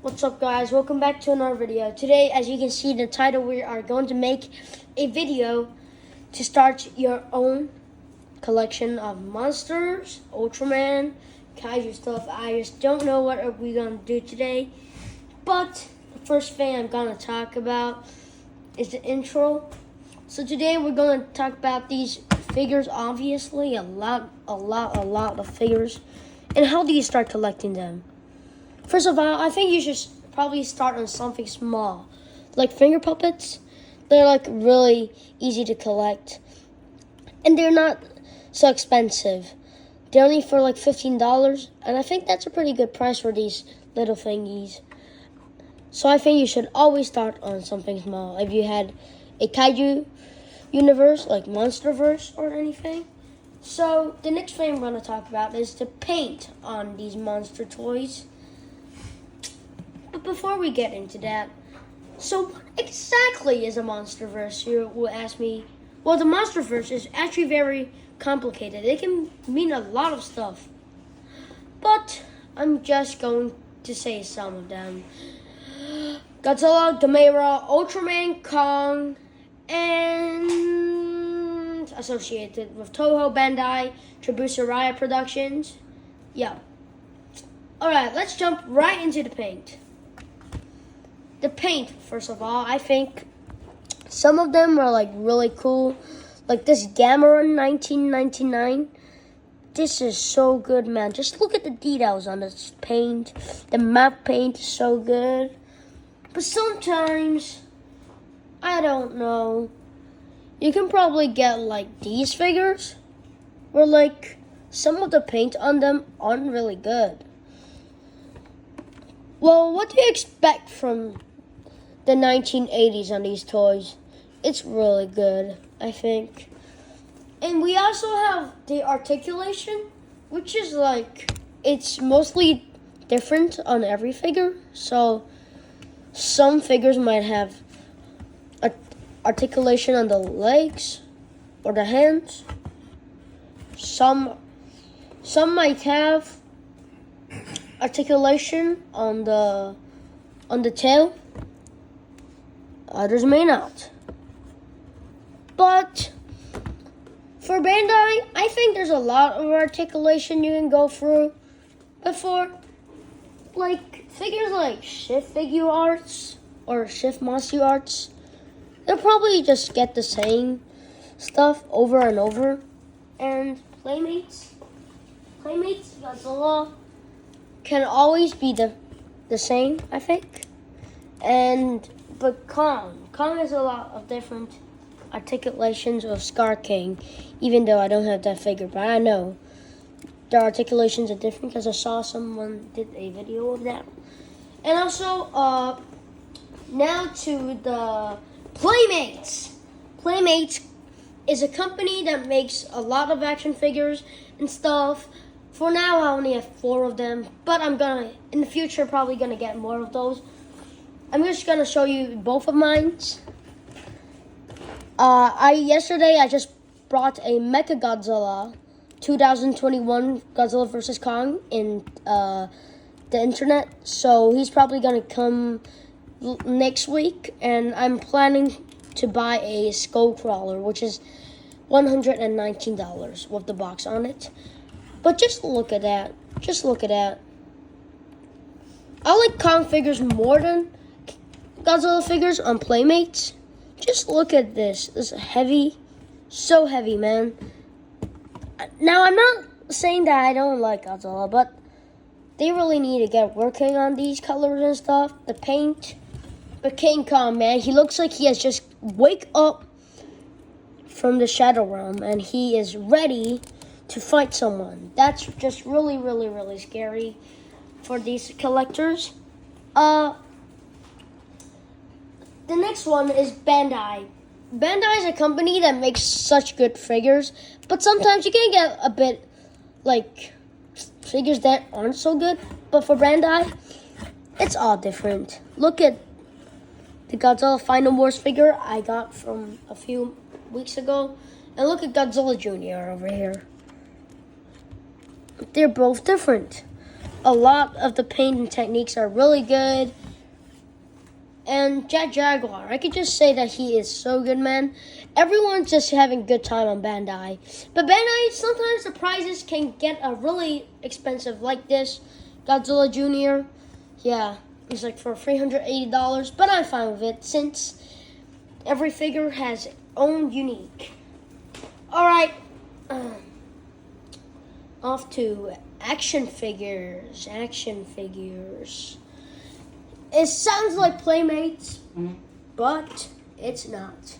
What's up, guys? Welcome back to another video. Today, as you can see in the title, we are going to make a video to start your own collection of monsters, Ultraman, kaiju stuff. I just don't know what we're going to do today, but the first thing I'm going to talk about is the intro. So today we're going to talk about these figures, obviously, a lot of figures, and how do you start collecting them. First of all, I think you should probably start on something small, like finger puppets. They're like really easy to collect, and they're not so expensive. They're only for like $15, and I think that's a pretty good price for these little thingies. So I think you should always start on something small. If you had a kaiju universe, like monsterverse or anything. So the next thing I'm going to talk about is the paint on these monster toys. But before we get into that, so what exactly is a monsterverse? You will ask me. Well, the monsterverse is actually very complicated. It can mean a lot of stuff, but I'm just going to say some of them. Godzilla, Gamera, Ultraman, Kong, and associated with Toho, Bandai, Tribusaraya Productions. Yeah. Alright, let's jump right into the paint. The paint, first of all, I think some of them are like really cool. Like this Gamera 1999. This is so good, man. Just look at the details on this paint. The matte paint is so good. But sometimes, I don't know. You can probably get like these figures where like some of the paint on them aren't really good. Well, what do you expect from the 1980s on these toys? It's really good, I think. And we also have the articulation, which is like, it's mostly different on every figure. So some figures might have articulation on the legs or the hands. Some might have articulation on the tail. Others may not. But for Bandai, I think there's a lot of articulation you can go through. But for like figures like Shift Figure Arts or Shift Monster Arts, they'll probably just get the same stuff over and over. And Playmates, Godzilla, can always be the same, I think. But Kong has a lot of different articulations of Scar King, even though I don't have that figure, but I know their articulations are different because I saw someone did a video of that. And also, now to the Playmates. Playmates is a company that makes a lot of action figures and stuff. For now, I only have 4 of them, but I'm gonna, in the future, probably gonna get more of those. I'm just gonna show you both of mine. Yesterday I just brought a Mecha Godzilla 2021 Godzilla vs. Kong in the internet, so he's probably gonna come next week, and I'm planning to buy a Skull Crawler, which is $119 with the box on it. But just look at that. I like Kong figures more than Godzilla figures on Playmates. Just look at this. This is heavy. So heavy, man. Now, I'm not saying that I don't like Godzilla, but they really need to get working on these colors and stuff. The paint. But King Kong, man, he looks like he has just wake up from the Shadow Realm, and he is ready to fight someone. That's just really, really, really scary for these collectors. The next one is Bandai. Bandai is a company that makes such good figures, but sometimes you can get a bit like figures that aren't so good. But for Bandai, it's all different. Look at the Godzilla Final Wars figure I got from a few weeks ago, and look at Godzilla Jr. over here. They're both different. a lot of the painting techniques are really good. And Jaguar, I could just say that he is so good, man. Everyone's just having a good time on Bandai. But Bandai, sometimes the prizes can get a really expensive, like this Godzilla Jr. Yeah, it's like for $380, but I'm fine with it since every figure has its own unique. Alright, off to action figures. It sounds like Playmates, but it's not.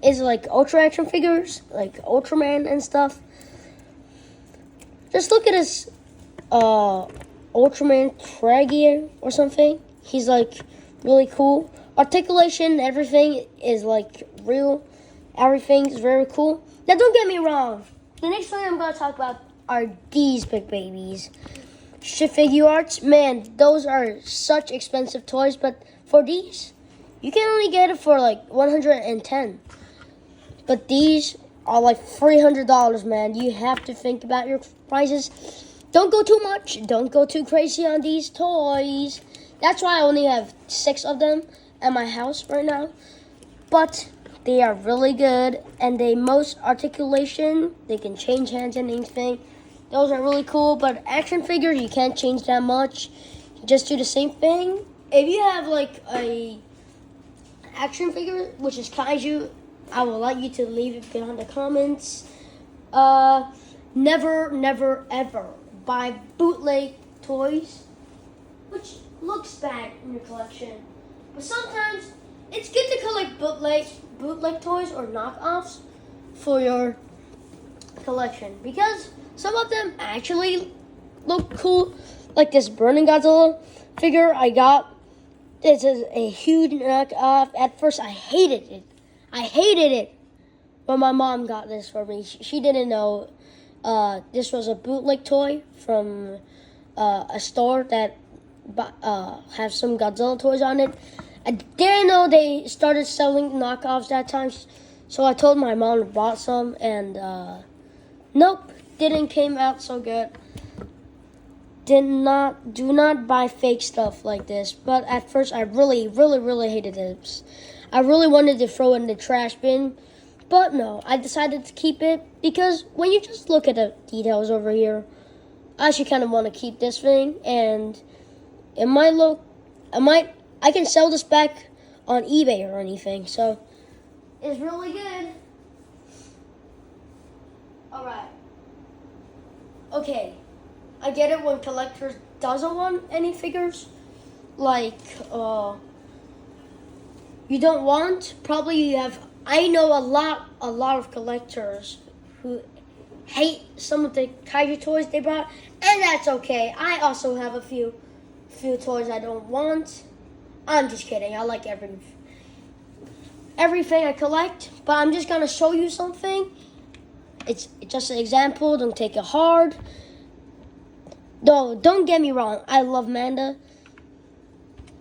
It's like Ultra action figures, like Ultraman and stuff. Just look at this Ultraman Tragier or something. He's like really cool. Articulation, everything is like real. Everything's very cool. Now don't get me wrong. The next thing I'm going to talk about are these big babies. Shit figure arts, man, those are such expensive toys, but for these, you can only get it for like $110. But these are like $300, man. You have to think about your prices. Don't go too much. Don't go too crazy on these toys. That's why I only have 6 of them at my house right now. But they are really good, and they most articulation. They can change hands and anything. Those are really cool, but action figures, you can't change that much. You just do the same thing. If you have like a action figure, which is kaiju, I would like you to leave it behind the comments. Never, ever buy bootleg toys, which looks bad in your collection. But sometimes it's good to collect bootleg toys or knockoffs for your collection, because some of them actually look cool, like this Burning Godzilla figure I got. This is a huge knockoff. At first, I hated it when my mom got this for me. She didn't know this was a bootleg toy from a store that have some Godzilla toys on it. I didn't know they started selling knockoffs that time, so I told my mom to bought some, and nope. Didn't came out so good. Do not buy fake stuff like this. But at first I really hated this. I really wanted to throw it in the trash bin, but no, I decided to keep it because when you just look at the details over here, I actually kind of want to keep this thing, and it might look, I can sell this back on eBay or anything, so it's really good. Alright. Okay, I get it when collectors doesn't want any figures, like, you don't want, probably you have, I know a lot of collectors who hate some of the kaiju toys they brought, and that's okay. I also have a few toys I don't want. I'm just kidding, I like everything I collect, but I'm just gonna show you something. It's just an example, don't take it hard. No, don't get me wrong, I love Manda.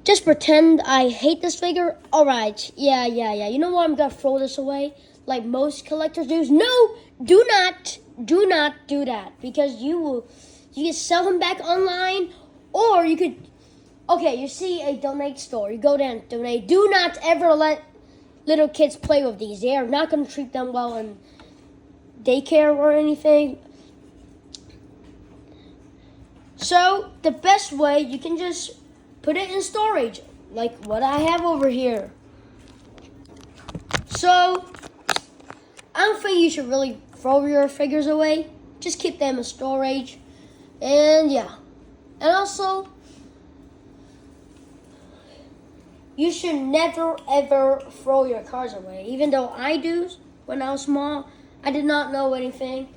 Just pretend I hate this figure. Alright, yeah. You know what, I'm gonna throw this away like most collectors do. No, do not do that, because you can sell him back online, or you could, okay, you see a donate store, you go there and donate. Do not ever let little kids play with these. They are not going to treat them well in daycare or anything. So the best way, you can just put it in storage, like what I have over here. So I don't think you should really throw your figures away. Just keep them in storage. And yeah. And also, you should never ever throw your cards away. Even though I do, when I was small, I did not know anything.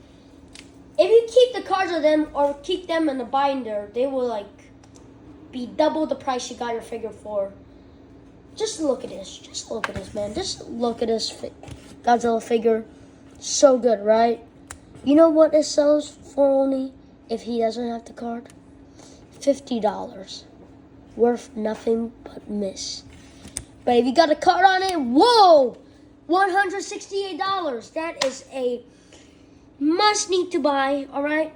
If you keep the cards of them or keep them in the binder, they will like be double the price you got your figure for. Just look at this. Just look at this, man. Just look at this Godzilla figure. So good, right? You know what it sells for only if he doesn't have the card? $50. Worth nothing but miss. But if you got a card on it, whoa! $168. That is a must need to buy, alright?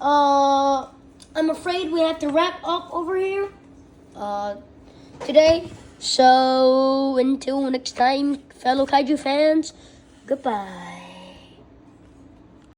I'm afraid we have to wrap up over here today. So until next time, fellow kaiju fans, goodbye.